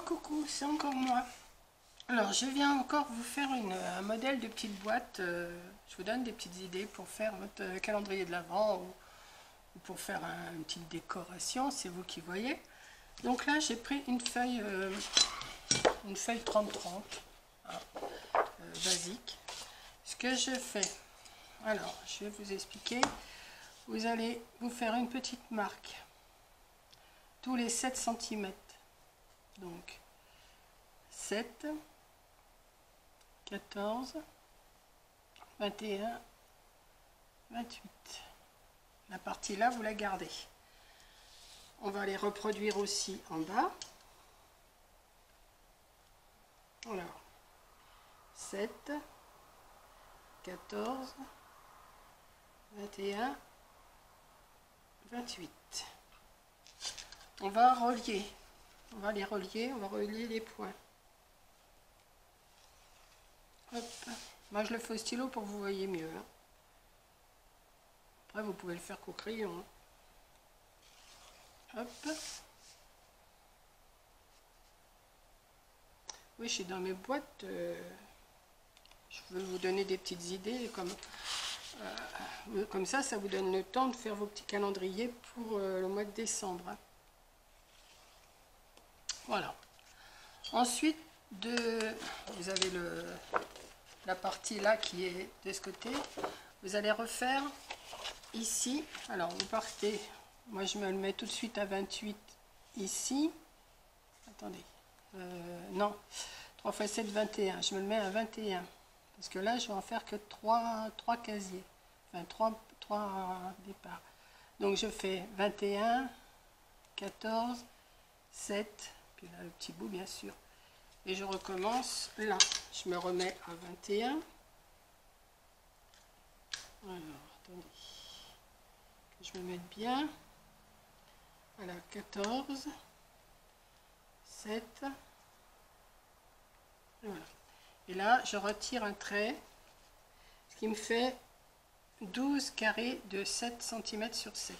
Coucou, c'est encore moi. Alors, je viens encore vous faire un modèle de petite boîte. Je vous donne des petites idées pour faire votre calendrier de l'Avent ou pour faire une petite décoration, c'est vous qui voyez. Donc là, j'ai pris une feuille 30-30, basique. Ce que je fais, alors, je vais vous expliquer. Vous allez vous faire une petite marque tous les 7 cm. Donc 7, 14, 21, 28. La partie là, vous la gardez. On va les reproduire aussi en bas. Voilà. 7, 14, 21, 28. On va relier. On va les relier, on va relier les points. Hop. Moi je le fais au stylo pour que vous voyez mieux. Après vous pouvez le faire qu'au crayon. Hop. Oui, je suis dans mes boîtes. Je veux vous donner des petites idées. Comme ça, ça vous donne le temps de faire vos petits calendriers pour le mois de décembre. Voilà. Ensuite, vous avez la partie là qui est de ce côté. Vous allez refaire ici. Alors, vous partez. Moi, je me le mets tout de suite à 28 ici. Attendez. Non. 3 x 7, 21. Je me le mets à 21. Parce que là, je vais en faire que 3 casiers. Enfin, 3 départs. Donc, je fais 21, 14, 7... Puis là, le petit bout, bien sûr. Et je recommence là. Je me remets à 21. Alors, attendez. Que je me mette bien. Voilà, 14. 7. Et voilà. Et là, je retire un trait. Ce qui me fait 12 carrés de 7 cm sur 7.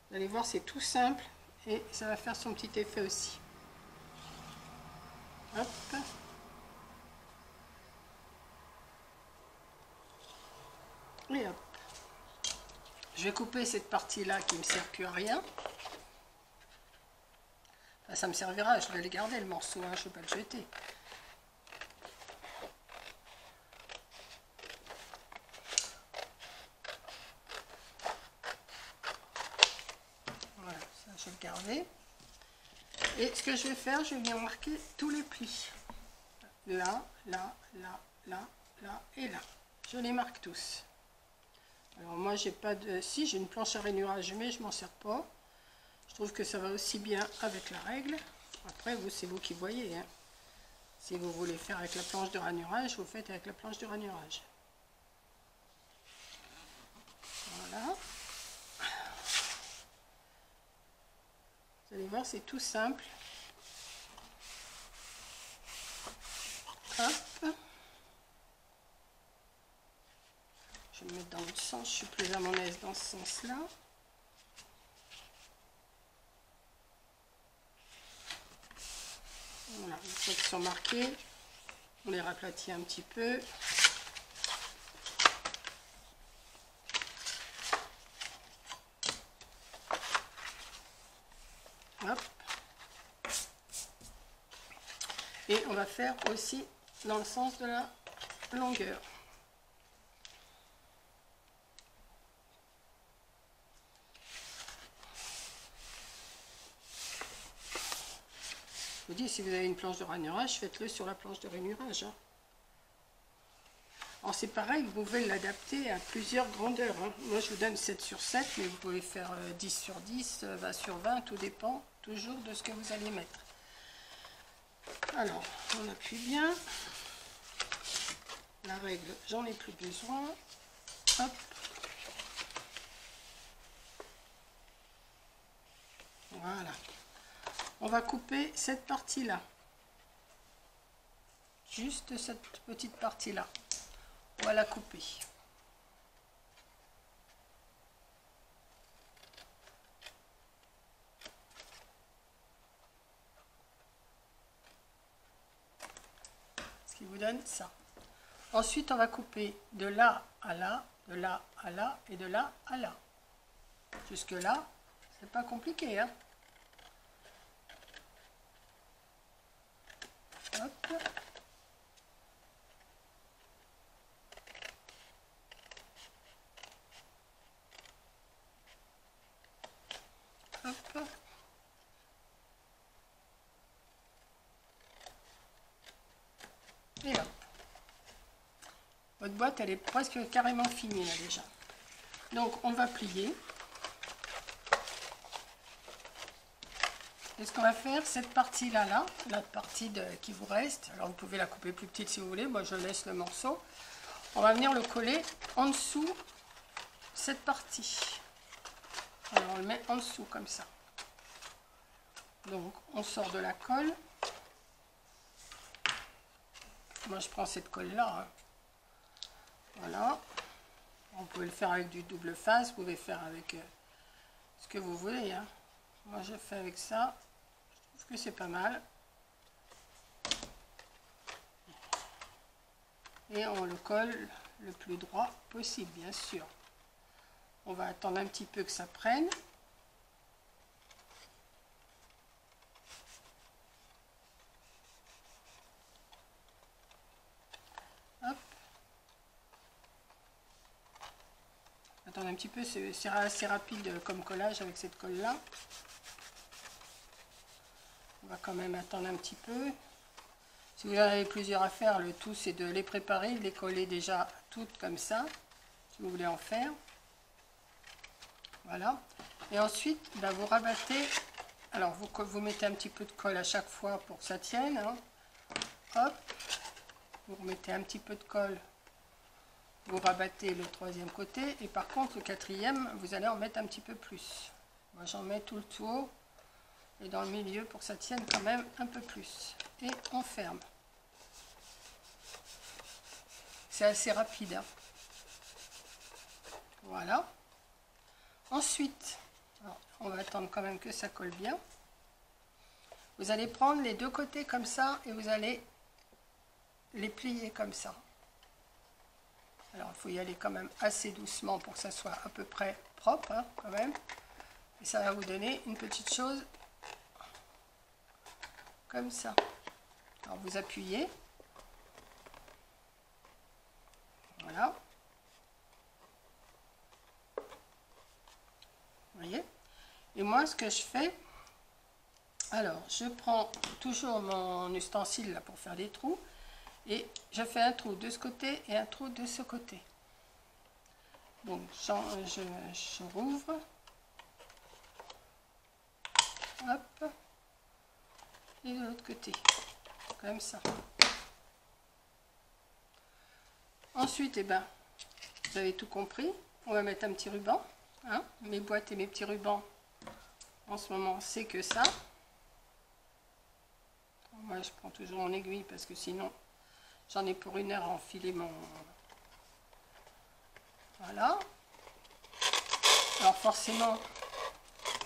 Vous allez voir, c'est tout simple et ça va faire son petit effet aussi. Hop. Et hop. Je vais couper cette partie-là qui ne me sert plus à rien. Enfin, ça me servira, je vais le garder le morceau, hein, je ne vais pas le jeter. Je vais le garder. Et ce que je vais faire, je vais bien marquer tous les plis. Là, là, là, là, là et là. Je les marque tous. Alors moi, j'ai pas de... Si, j'ai une planche à rainurage, mais je m'en sers pas. Je trouve que ça va aussi bien avec la règle. Après, c'est vous qui voyez. Hein. Si vous voulez faire avec la planche de rainurage, vous faites avec la planche de rainurage. Voilà. Vous allez voir, c'est tout simple. Hop. Je vais le mettre dans l'autre sens, je suis plus à mon aise dans ce sens-là. Voilà, une fois qu'ils sont marqués, on les raplatit un petit peu. Hop. Et on va faire aussi dans le sens de la longueur. Je vous dis, si vous avez une planche de rainurage, faites-le sur la planche de rainurage. Hein. Alors c'est pareil, vous pouvez l'adapter à plusieurs grandeurs. Hein. Moi je vous donne 7 sur 7, mais vous pouvez faire 10 sur 10, 20 sur 20, tout dépend toujours de ce que vous allez mettre. Alors, on appuie bien. La règle, j'en ai plus besoin. Hop. Voilà. On va couper cette partie-là. Juste cette petite partie-là. On va la couper. qui vous donne ça. Ensuite, on va couper de là à là, de là à là et de là à là. Jusque là, c'est pas compliqué, hein. Hop. Hop. Et là. Votre boîte, elle est presque carrément finie là déjà. Donc on va plier. Et ce qu'on va faire, cette partie-là, la partie qui vous reste, alors vous pouvez la couper plus petite si vous voulez, moi je laisse le morceau. On va venir le coller en dessous cette partie. Alors on le met en dessous comme ça. Donc on sort de la colle. Moi je prends cette colle là. Hein. Voilà. On peut le faire avec du double face, vous pouvez faire avec ce que vous voulez. Hein. Moi je fais avec ça. Je trouve que c'est pas mal. Et on le colle le plus droit possible, bien sûr. On va attendre un petit peu que ça prenne. Hop. Attendre un petit peu, c'est assez rapide comme collage avec cette colle là. On va quand même attendre un petit peu. Si vous en avez plusieurs à faire, le tout c'est de les préparer, de les coller déjà toutes comme ça, si vous voulez en faire. Voilà. Et ensuite, ben, vous rabattez. Alors vous mettez un petit peu de colle à chaque fois pour que ça tienne. Hein. Hop. Vous remettez un petit peu de colle. Vous rabattez le troisième côté. Et par contre, le quatrième, vous allez en mettre un petit peu plus. Moi, j'en mets tout le tour. Et dans le milieu pour que ça tienne quand même un peu plus. Et on ferme. C'est assez rapide. Hein. Voilà. Ensuite, alors, on va attendre quand même que ça colle bien. Vous allez prendre les deux côtés comme ça et vous allez les plier comme ça. Alors il faut y aller quand même assez doucement pour que ça soit à peu près propre hein, quand même. Et ça va vous donner une petite chose comme ça. Alors vous appuyez. Voilà. Vous voyez? Et moi ce que je fais, alors je prends toujours mon ustensile là pour faire des trous et je fais un trou de ce côté et un trou de ce côté. Donc je rouvre. Hop. Et de l'autre côté. Comme ça. Ensuite, eh ben, vous avez tout compris. On va mettre un petit ruban. Hein. Mes boîtes et mes petits rubans, en ce moment, c'est que ça. Moi, je prends toujours mon aiguille parce que sinon, j'en ai pour 1 heure à enfiler mon... Voilà. Alors forcément,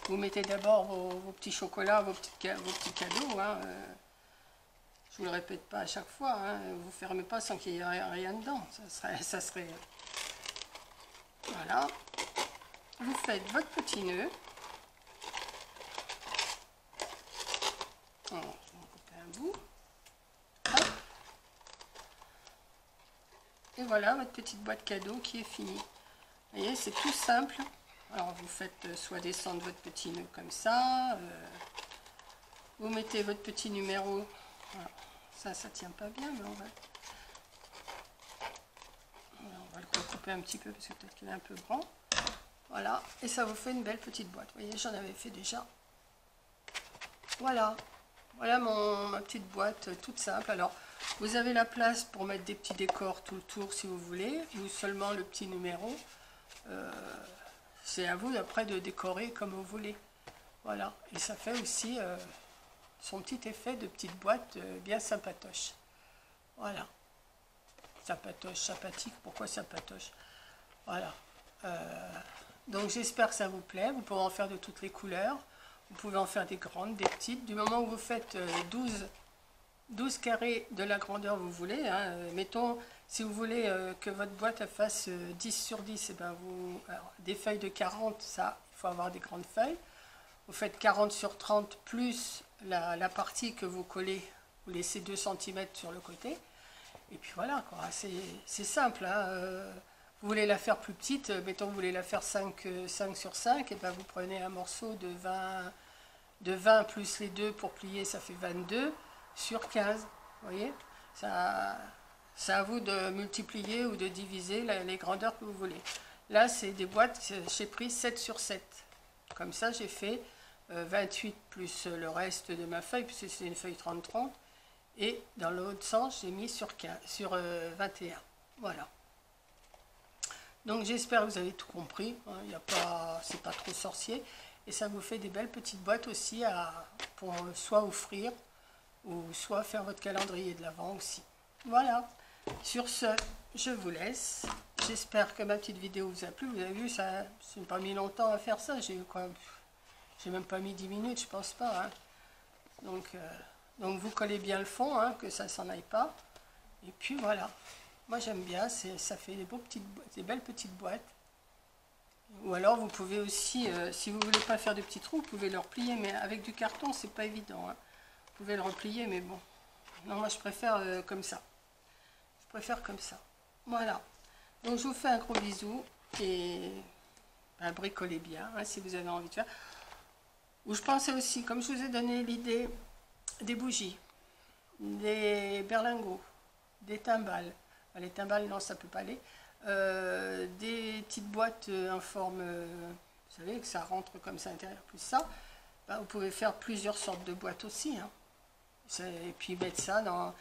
vous mettez d'abord vos petits chocolats, vos petits cadeaux. Hein. Je vous le répète pas à chaque fois. Hein. Vous ne fermez pas sans qu'il y ait rien dedans. Ça serait... Voilà. Vous faites votre petit nœud. On va couper un bout. Hop. Et voilà votre petite boîte cadeau qui est finie. Vous voyez, c'est tout simple. Alors vous faites soit descendre votre petit nœud comme ça. Vous mettez votre petit numéro. Voilà. Ça tient pas bien, mais on va le recouper un petit peu parce que peut-être qu'il est un peu grand. Voilà, et ça vous fait une belle petite boîte. Vous voyez, j'en avais fait déjà. Voilà, voilà ma petite boîte toute simple. Alors, vous avez la place pour mettre des petits décors tout le tour si vous voulez, ou seulement le petit numéro. C'est à vous après de décorer comme vous voulez. Voilà, et ça fait aussi son petit effet de petite boîte bien sympatoche. Voilà. Sympatoche, sympathique, pourquoi sympatoche? Voilà. Donc j'espère que ça vous plaît. Vous pouvez en faire de toutes les couleurs. Vous pouvez en faire des grandes, des petites. Du moment où vous faites 12 12 carrés de la grandeur vous voulez. Hein. Mettons, si vous voulez que votre boîte elle fasse 10 sur 10, et ben alors, des feuilles de 40, ça, il faut avoir des grandes feuilles. Vous faites 40 sur 30 plus la partie que vous collez, vous laissez 2 cm sur le côté. Et puis voilà, c'est simple. Hein. Vous voulez la faire plus petite, mettons vous voulez la faire 5 sur 5, et ben vous prenez un morceau de 20 plus les 2 pour plier, ça fait 22 sur 15. Vous voyez, c'est à vous de multiplier ou de diviser les grandeurs que vous voulez. Là, c'est des boîtes, j'ai pris 7 sur 7. Comme ça, j'ai fait 28 plus le reste de ma feuille, puisque c'est une feuille 30-30. Et dans l'autre sens, j'ai mis sur 21. Voilà. Donc j'espère que vous avez tout compris. Hein, c'est pas trop sorcier. Et ça vous fait des belles petites boîtes aussi pour soit offrir ou soit faire votre calendrier de l'Avent aussi. Voilà. Sur ce, je vous laisse. J'espère que ma petite vidéo vous a plu. Vous avez vu, ça n'a pas mis longtemps à faire ça. J'ai même pas mis 10 minutes, je pense pas. Hein. Donc vous collez bien le fond, hein, que ça s'en aille pas. Et puis voilà. Moi j'aime bien, ça fait des belles petites boîtes. Ou alors vous pouvez aussi, si vous voulez pas faire de petits trous, vous pouvez le replier, mais avec du carton c'est pas évident. Hein. Vous pouvez le replier, mais bon. Non, moi je préfère comme ça. Je préfère comme ça. Voilà. Donc je vous fais un gros bisou et bricolez bien hein, si vous avez envie de faire. Ou je pensais aussi, comme je vous ai donné l'idée, des bougies, des berlingots, des timbales. Les timbales, non, ça peut pas aller. Des petites boîtes en forme, vous savez, que ça rentre comme ça à l'intérieur, plus ça. Ben, vous pouvez faire plusieurs sortes de boîtes aussi. Hein. Et puis mettre ça dans,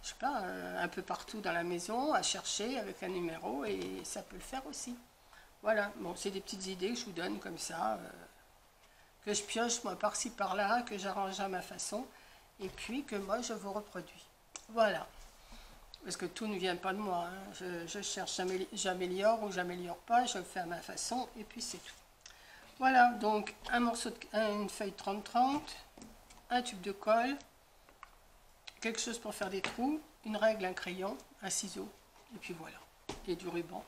je sais pas, un peu partout dans la maison, à chercher avec un numéro, et ça peut le faire aussi. Voilà, bon, c'est des petites idées que je vous donne comme ça, que je pioche moi par-ci par-là, que j'arrange à ma façon, et puis que moi je vous reproduis. Voilà. Parce que tout ne vient pas de moi. Hein. Je cherche, j'améliore ou j'améliore pas, je le fais à ma façon, et puis c'est tout. Voilà, donc une feuille 30-30, un tube de colle, quelque chose pour faire des trous, une règle, un crayon, un ciseau, et puis voilà. Et du ruban.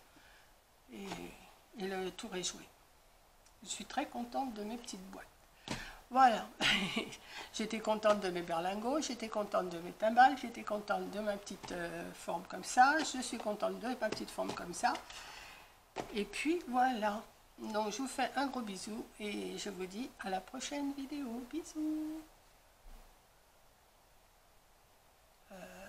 Et le tour est joué. Je suis très contente de mes petites boîtes. Voilà, j'étais contente de mes berlingots, j'étais contente de mes timbales, j'étais contente de ma petite forme comme ça, je suis contente de ma petite forme comme ça. Et puis voilà, donc je vous fais un gros bisou et je vous dis à la prochaine vidéo. Bisous.